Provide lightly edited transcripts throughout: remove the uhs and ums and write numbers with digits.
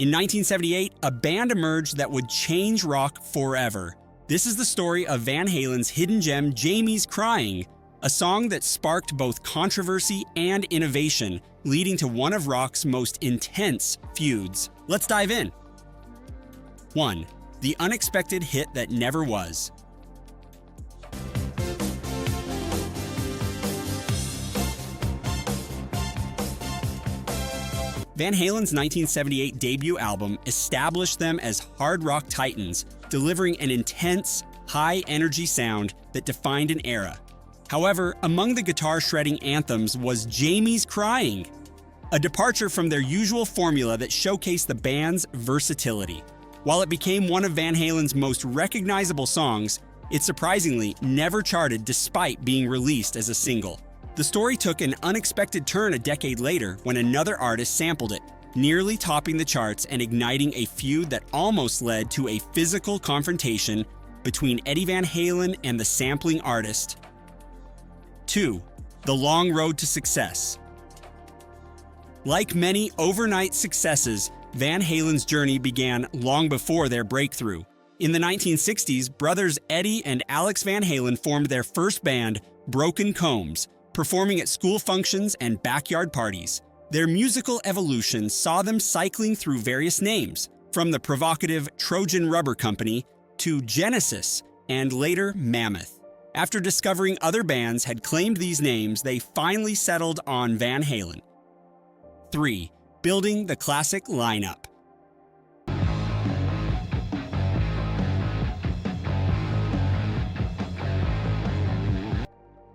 In 1978, a band emerged that would change rock forever. This is the story of Van Halen's hidden gem, Jamie's Cryin, a song that sparked both controversy and innovation, leading to one of rock's most intense feuds. Let's dive in. 1. The unexpected hit that never was. Van Halen's 1978 debut album established them as hard rock titans, delivering an intense, high-energy sound that defined an era. However, among the guitar-shredding anthems was Jamie's Cryin, a departure from their usual formula that showcased the band's versatility. While it became one of Van Halen's most recognizable songs, it surprisingly never charted despite being released as a single. The story took an unexpected turn a decade later when another artist sampled it, nearly topping the charts and igniting a feud that almost led to a physical confrontation between Eddie Van Halen and the sampling artist. 2. The long road to success. Like many overnight successes, Van Halen's journey began long before their breakthrough. In the 1960s, brothers Eddie and Alex Van Halen formed their first band, Broken Combs, performing at school functions and backyard parties. Their musical evolution saw them cycling through various names, from the provocative Trojan Rubber Company to Genesis and later Mammoth. After discovering other bands had claimed these names, they finally settled on Van Halen. 3. Building the classic lineup.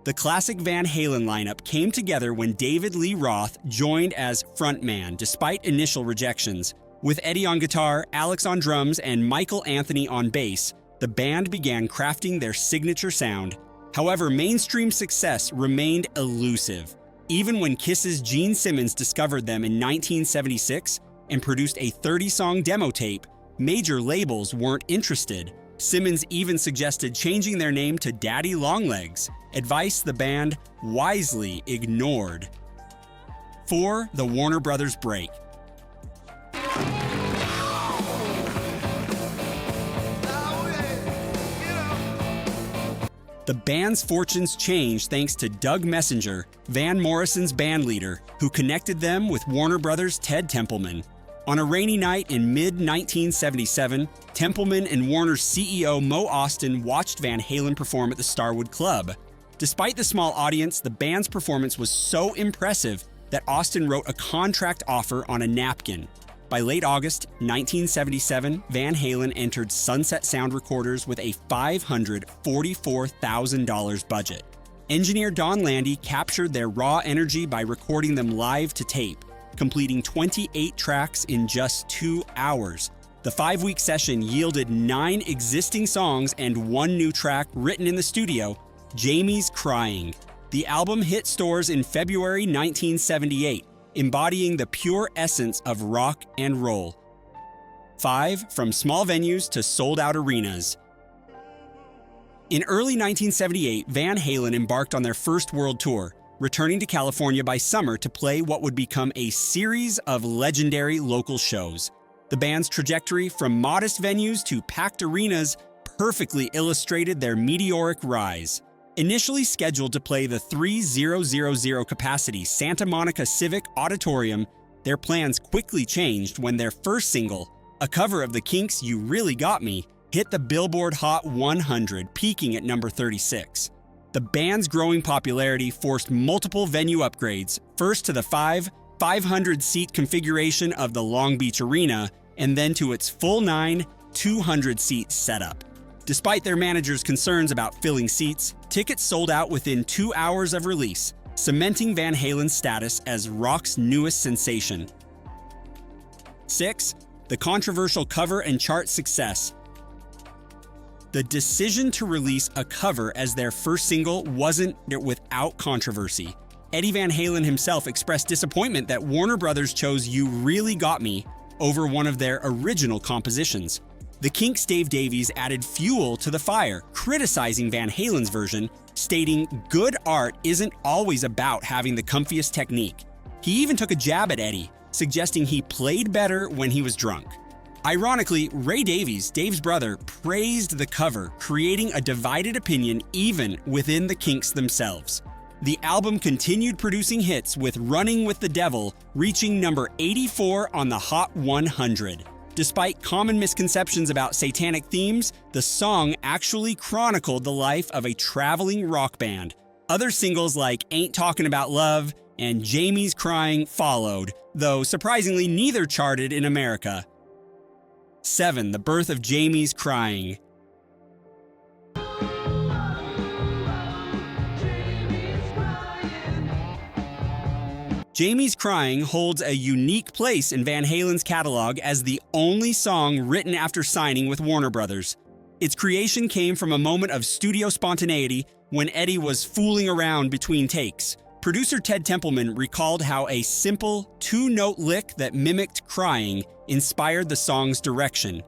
The classic Van Halen lineup came together when David Lee Roth joined as frontman despite initial rejections. With Eddie on guitar, Alex on drums, and Michael Anthony on bass, the band began crafting their signature sound. However, mainstream success remained elusive. Even when Kiss's Gene Simmons discovered them in 1976 and produced a 30-song demo tape, major labels weren't interested. Simmons even suggested changing their name to Daddy Longlegs, advice the band wisely ignored. 4. The Warner Brothers break. The band's fortunes changed thanks to Doug Messenger, Van Morrison's bandleader, who connected them with Warner Brothers' Ted Templeman. On a rainy night in mid-1977, Templeman and Warner's CEO Mo Austin watched Van Halen perform at the Starwood Club. Despite the small audience, the band's performance was so impressive that Austin wrote a contract offer on a napkin. By late August 1977, Van Halen entered Sunset Sound Recorders with a $544,000 budget. Engineer Don Landy captured their raw energy by recording them live to tape, completing 28 tracks in just 2 hours. The 5-week session yielded 9 existing songs and 1 new track written in the studio, Jamie's Cryin. The album hit stores in February 1978, embodying the pure essence of rock and roll. 5. From small venues to sold-out arenas. In early 1978, Van Halen embarked on their first world tour, returning to California by summer to play what would become a series of legendary local shows. The band's trajectory from modest venues to packed arenas perfectly illustrated their meteoric rise. Initially scheduled to play the 3,000 capacity Santa Monica Civic Auditorium, their plans quickly changed when their first single, a cover of the Kinks' You Really Got Me, hit the Billboard Hot 100, peaking at number 36. The band's growing popularity forced multiple venue upgrades, first to the 500-seat configuration of the Long Beach Arena, and then to its full 200-seat setup. Despite their manager's concerns about filling seats, tickets sold out within 2 hours of release, cementing Van Halen's status as rock's newest sensation. 6. The controversial cover and chart success. The decision to release a cover as their first single wasn't without controversy. Eddie Van Halen himself expressed disappointment that Warner Brothers chose You Really Got Me over one of their original compositions. The Kinks' Dave Davies added fuel to the fire, criticizing Van Halen's version, stating, "Good art isn't always about having the comfiest technique." He even took a jab at Eddie, suggesting he played better when he was drunk. Ironically, Ray Davies, Dave's brother, praised the cover, creating a divided opinion even within the Kinks themselves. The album continued producing hits, with Running with the Devil reaching number 84 on the Hot 100. Despite common misconceptions about satanic themes, the song actually chronicled the life of a traveling rock band. Other singles like Ain't Talking About Love and Jamie's Crying followed, though surprisingly neither charted in America. 7. The birth of Jamie's Crying. Jamie's Crying holds a unique place in Van Halen's catalog as the only song written after signing with Warner Brothers. Its creation came from a moment of studio spontaneity when Eddie was fooling around between takes. Producer Ted Templeman recalled how a simple two-note lick that mimicked crying inspired the song's direction.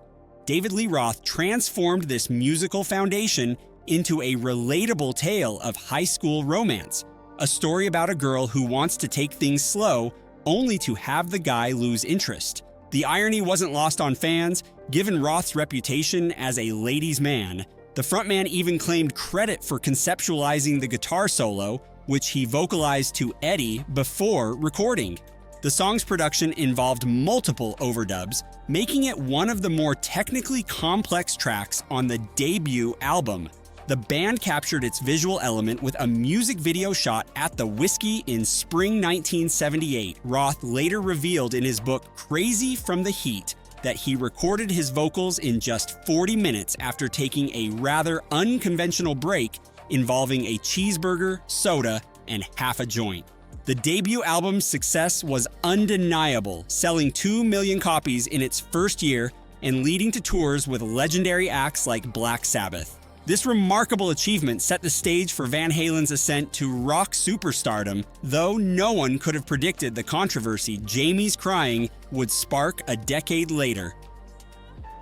David Lee Roth transformed this musical foundation into a relatable tale of high school romance. A story about a girl who wants to take things slow, only to have the guy lose interest. The irony wasn't lost on fans. Given Roth's reputation as a ladies' man, the frontman even claimed credit for conceptualizing the guitar solo, which he vocalized to Eddie before recording. The song's production involved multiple overdubs, making it one of the more technically complex tracks on the debut album. The band captured its visual element with a music video shot at the Whiskey in spring 1978. Roth later revealed in his book Crazy from the Heat that he recorded his vocals in just 40 minutes after taking a rather unconventional break involving a cheeseburger, soda, and half a joint. The debut album's success was undeniable, selling 2 million copies in its first year and leading to tours with legendary acts like Black Sabbath. This remarkable achievement set the stage for Van Halen's ascent to rock superstardom, though no one could have predicted the controversy Jamie's Crying would spark a decade later.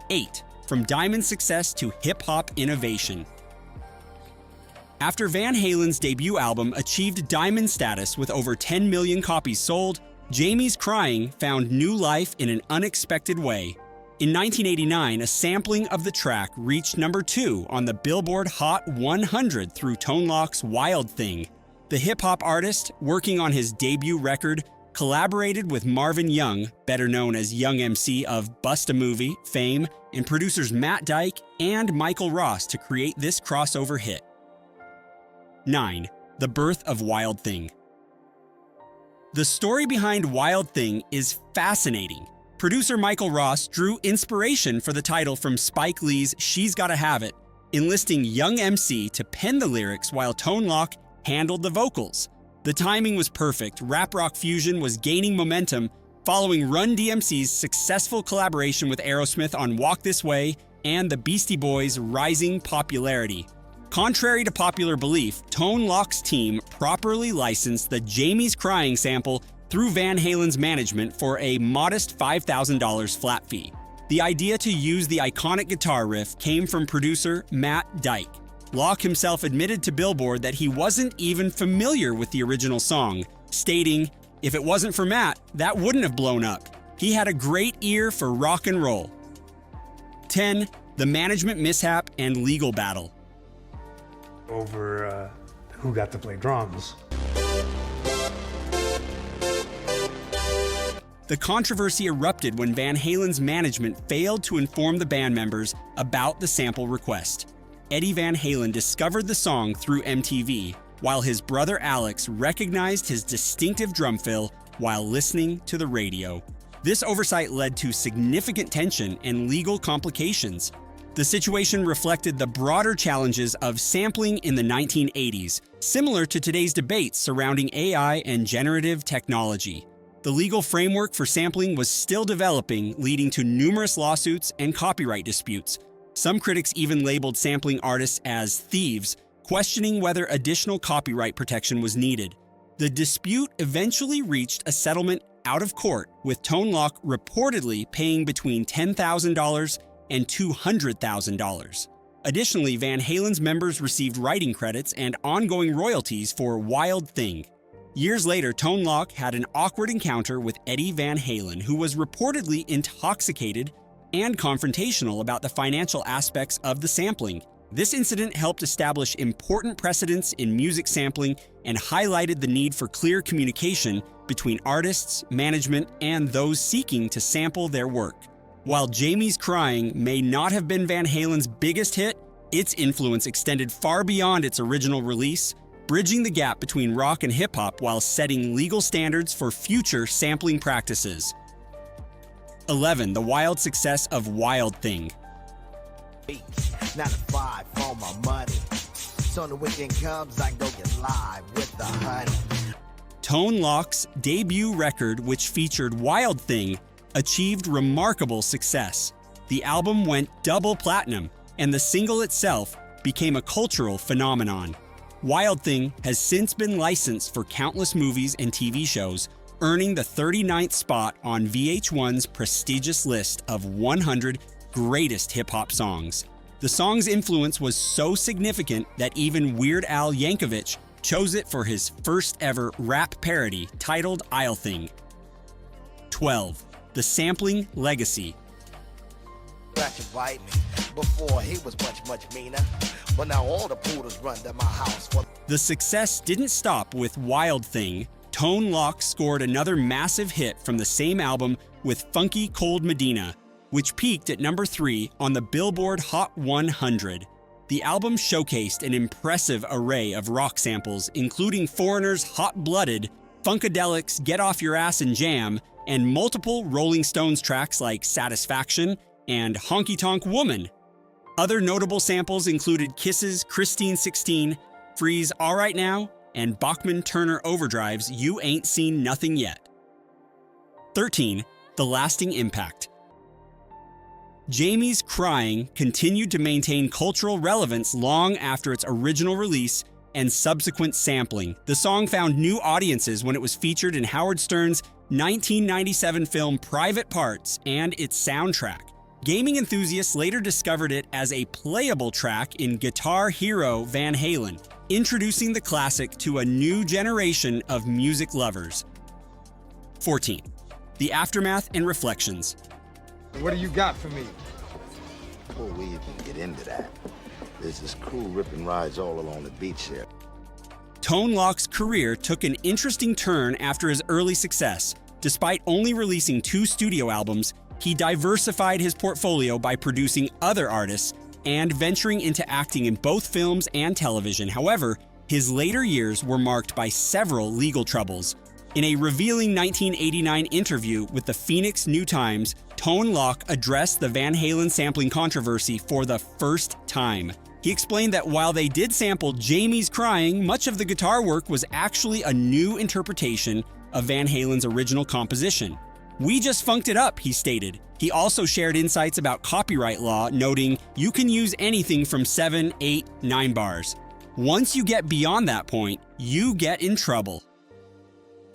8. From diamond success to hip-hop innovation. After Van Halen's debut album achieved diamond status with over 10 million copies sold, Jamie's Crying found new life in an unexpected way. In 1989, a sampling of the track reached number 2 on the Billboard Hot 100 through Tone Loc's Wild Thing. The hip-hop artist, working on his debut record, collaborated with Marvin Young, better known as Young MC of Bust a Movie fame, and producers Matt Dyke and Michael Ross to create this crossover hit. 9. The birth of Wild Thing. The story behind Wild Thing is fascinating. Producer Michael Ross drew inspiration for the title from Spike Lee's She's Gotta Have It, enlisting Young MC to pen the lyrics while Tone Loc handled the vocals. The timing was perfect. Rap rock fusion was gaining momentum following Run DMC's successful collaboration with Aerosmith on Walk This Way and the Beastie Boys' rising popularity. Contrary to popular belief, Tone Loc's team properly licensed the Jamie's Crying sample through Van Halen's management for a modest $5,000 flat fee. The idea to use the iconic guitar riff came from producer Matt Dyke. Locke himself admitted to Billboard that he wasn't even familiar with the original song, stating, "If it wasn't for Matt, that wouldn't have blown up. He had a great ear for rock and roll." 10. The management mishap and legal battle. Over who got to play drums. The controversy erupted when Van Halen's management failed to inform the band members about the sample request. Eddie Van Halen discovered the song through MTV, while his brother Alex recognized his distinctive drum fill while listening to the radio. This oversight led to significant tension and legal complications. The situation reflected the broader challenges of sampling in the 1980s, similar to today's debates surrounding AI and generative technology. The legal framework for sampling was still developing, leading to numerous lawsuits and copyright disputes. Some critics even labeled sampling artists as thieves, questioning whether additional copyright protection was needed. The dispute eventually reached a settlement out of court, with Tone Loc reportedly paying between $10,000 and $200,000. Additionally, Van Halen's members received writing credits and ongoing royalties for Wild Thing. Years later, Tone Loc had an awkward encounter with Eddie Van Halen, who was reportedly intoxicated and confrontational about the financial aspects of the sampling. This incident helped establish important precedents in music sampling and highlighted the need for clear communication between artists, management, and those seeking to sample their work. While Jamie's Cryin may not have been Van Halen's biggest hit, its influence extended far beyond its original release, bridging the gap between rock and hip-hop while setting legal standards for future sampling practices. 11. The wild success of Wild Thing. 9 to 5 for my money. So the weekend comes, I go get live with the honey. Tone Loc's debut record, which featured Wild Thing, achieved remarkable success. The album went double platinum, and the single itself became a cultural phenomenon. Wild Thing has since been licensed for countless movies and TV shows, earning the 39th spot on VH1's prestigious list of 100 greatest hip-hop songs. The song's influence was so significant that even Weird Al Yankovic chose it for his first ever rap parody titled I'll Thing. 12. The sampling legacy. Before he was much meaner, but now all the poodles run to my house. The success didn't stop with Wild Thing. Tone Loc scored another massive hit from the same album with Funky Cold Medina, which peaked at number 3 on the Billboard Hot 100. The album showcased an impressive array of rock samples, including Foreigner's Hot Blooded, Funkadelic's Get Off Your Ass and Jam, and multiple Rolling Stones tracks like Satisfaction and Honky Tonk Woman. Other notable samples included Kiss's Christine 16, Free's All Right Now, and Bachman Turner Overdrive's You Ain't Seen Nothing Yet. 13. The lasting impact. Jamie's Cryin continued to maintain cultural relevance long after its original release and subsequent sampling. The song found new audiences when it was featured in Howard Stern's 1997 film Private Parts and its soundtrack. Gaming enthusiasts later discovered it as a playable track in Guitar Hero Van Halen, introducing the classic to a new generation of music lovers. 14. The aftermath and reflections. What do you got for me? Before we even get into that, there's this crew ripping rides all along the beach here. Tone Loc's career took an interesting turn after his early success. Despite only releasing 2 studio albums, he diversified his portfolio by producing other artists and venturing into acting in both films and television. However, his later years were marked by several legal troubles. In a revealing 1989 interview with the Phoenix New Times, Tone Loc addressed the Van Halen sampling controversy for the first time. He explained that while they did sample Jamie's Cryin, much of the guitar work was actually a new interpretation of Van Halen's original composition. "We just funked it up," he stated. He also shared insights about copyright law, noting, "You can use anything from 7, 8, 9 bars. Once you get beyond that point, you get in trouble."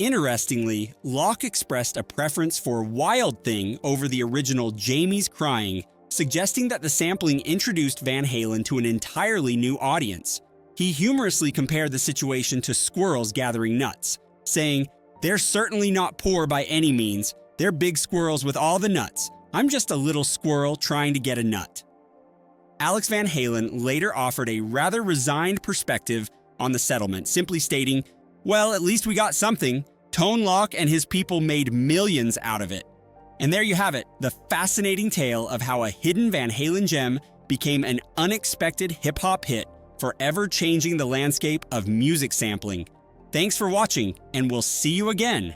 Interestingly, Loc expressed a preference for Wild Thing over the original Jamie's Cryin, suggesting that the sampling introduced Van Halen to an entirely new audience. He humorously compared the situation to squirrels gathering nuts, saying, "They're certainly not poor by any means. They're big squirrels with all the nuts. I'm just a little squirrel trying to get a nut." Alex Van Halen later offered a rather resigned perspective on the settlement, simply stating, "Well, at least we got something. Tone Loc and his people made millions out of it." And there you have it, the fascinating tale of how a hidden Van Halen gem became an unexpected hip-hop hit, forever changing the landscape of music sampling. Thanks for watching, and we'll see you again